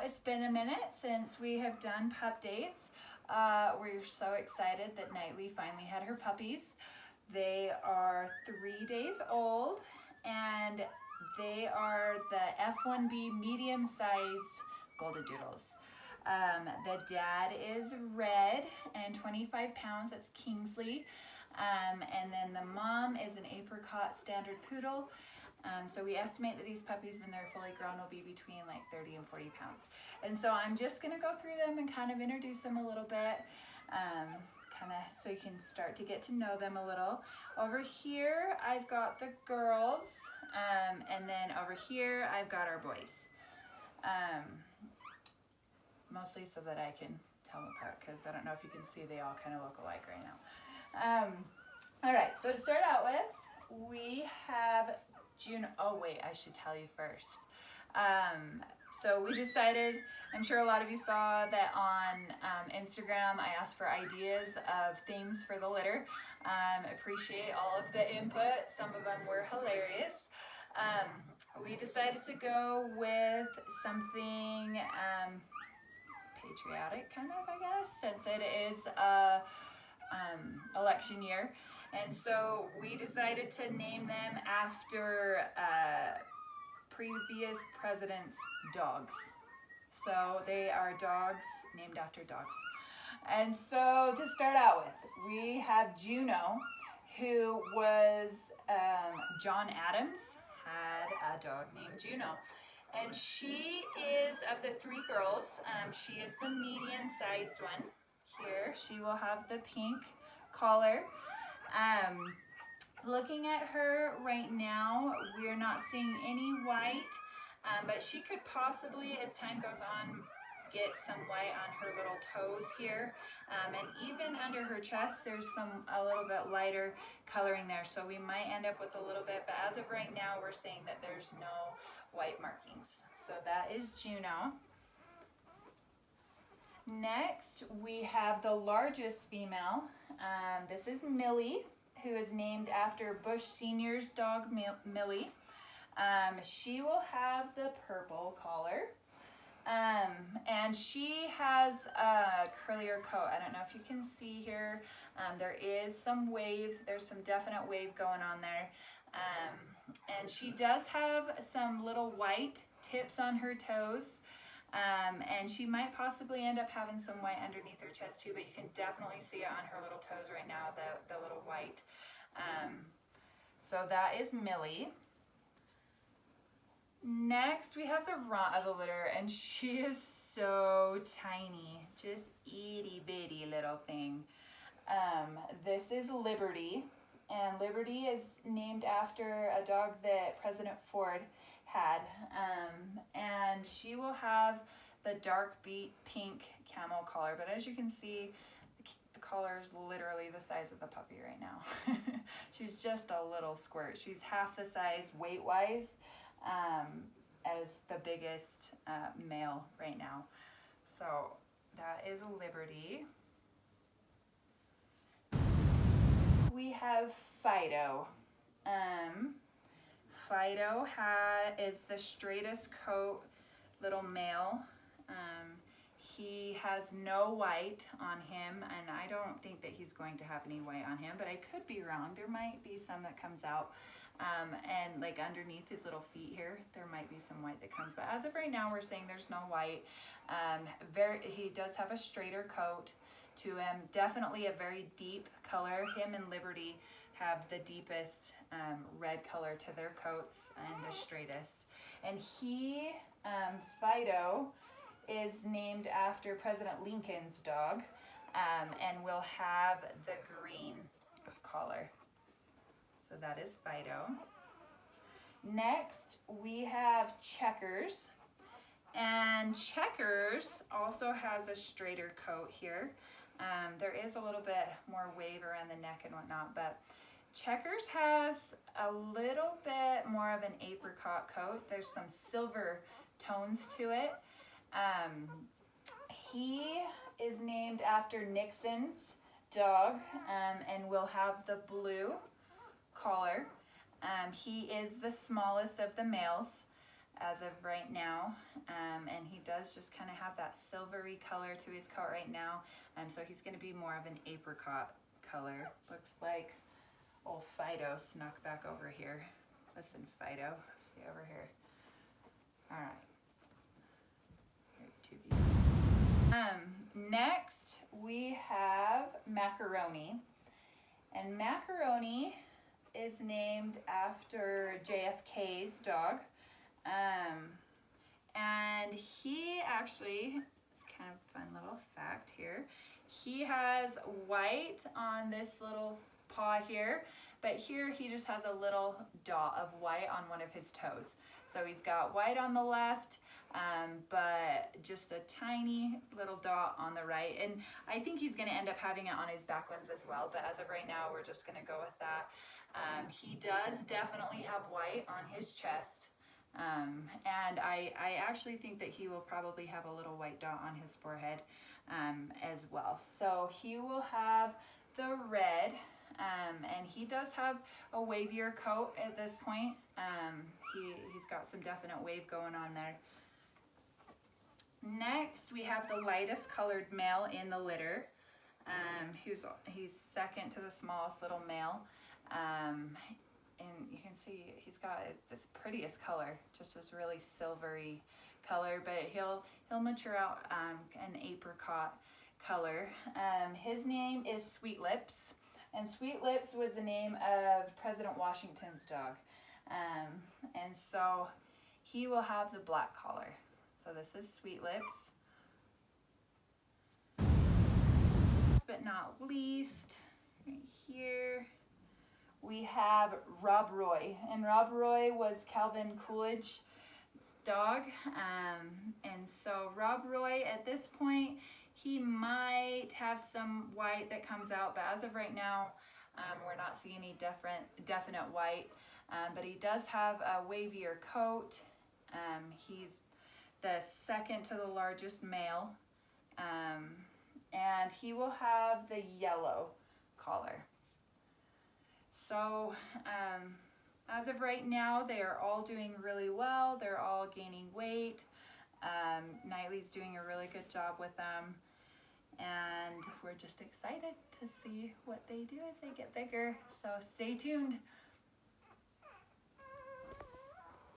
it's been a minute since we have done pup dates. We're so excited that Knightley finally had her puppies. They are 3 days old and they are the F1b medium-sized Goldendoodles. The dad is red and 25 pounds, that's Kingsley. And then the mom is an apricot standard poodle. So we estimate that these puppies, when they're fully grown, will be between like 30 and 40 pounds. And so I'm just gonna go through them and kind of introduce them a little bit, kind of so you can start to get to know them a little. Over here, I've got the girls, and then over here, I've got our boys. Mostly so that I can tell them apart, because I don't know if you can see, they all kind of look alike right now. All right, so to start out with, we have Juno. Oh wait, I should tell you first. So we decided, I'm sure a lot of you saw that on Instagram, I asked for ideas of themes for the litter. Appreciate all of the input. Some of them were hilarious. We decided to go with something patriotic, kind of, I guess, since it is election year. And so we decided to name them after previous presidents' dogs. So they are dogs named after dogs. And so to start out with, we have Juno, who was John Adams had a dog named Juno. And she is, of the 3 girls, she is the medium-sized one. Here, she will have the pink collar. Looking at her right now, we're not seeing any white, but she could possibly, as time goes on, get some white on her little toes here. And even under her chest, there's a little bit lighter coloring there. So we might end up with a little bit, but as of right now, we're saying that there's no white markings. So that is Juno. Next, we have the largest female. This is Millie, who is named after Bush Sr.'s dog, Millie. She will have the purple collar. And she has a curlier coat. I don't know if you can see here. There is some wave. There's some definite wave going on there. And she does have some little white tips on her toes. And she might possibly end up having some white underneath her chest too, but you can definitely see it on her little toes right now, the little white. So that is Millie. Next, we have the runt of the litter, and she is so tiny, just itty bitty little thing. This is Liberty, and Liberty is named after a dog that President Ford had, and she will have the dark pink camel collar, but as you can see, the collar is literally the size of the puppy right now. She's just a little squirt. She's half the size weight-wise as the biggest male right now. So that is Liberty. We have Fido. Fido is the straightest coat little male. He has no white on him, and I don't think that he's going to have any white on him, but I could be wrong. There might be some that comes out. And like underneath his little feet here, there might be some white that comes, but as of right now, we're saying there's no white. He does have a straighter coat to him, definitely a very deep color. Him and Liberty have the deepest red color to their coats and the straightest. And Fido, is named after President Lincoln's dog, and will have the green collar. So that is Fido. Next, we have Checkers. And Checkers also has a straighter coat here. There is a little bit more wave around the neck and whatnot, but Checkers has a little bit more of an apricot coat. There's some silver tones to it. He is named after Nixon's dog, and will have the blue collar. He is the smallest of the males. as of right now, and he does just kind of have that silvery color to his coat right now, so he's going to be more of an apricot color. Looks like old Fido snuck back over here. Listen, Fido, stay over here. All right. Next we have Macaroni, and Macaroni is named after JFK's dog, and he actually, it's kind of a fun little fact here, he has white on this little paw here, but here he just has a little dot of white on one of his toes. So he's got white on the left, but just a tiny little dot on the right. And I think he's gonna end up having it on his back ones as well, but as of right now, we're just gonna go with that. He does definitely have white on his chest. And I actually think that he will probably have a little white dot on his forehead as well. So he will have the red, and he does have a wavier coat at this point. He's got some definite wave going on there. Next, we have the lightest colored male in the litter. He's second to the smallest little male. And you can see he's got this prettiest color, just this really silvery color, but he'll mature out an apricot color. His name is Sweet Lips, and Sweet Lips was the name of President Washington's dog. And so he will have the black collar. So this is Sweet Lips. Last but not least, right here, we have Robroy, and Robroy was Calvin Coolidge's dog, and so Robroy at this point, he might have some white that comes out, but as of right now, we're not seeing any definite white, but he does have a wavier coat. He's the second to the largest male, and he will have the yellow collar. So as of right now, they are all doing really well. They're all gaining weight. Knightlys doing a really good job with them. And we're just excited to see what they do as they get bigger. So stay tuned.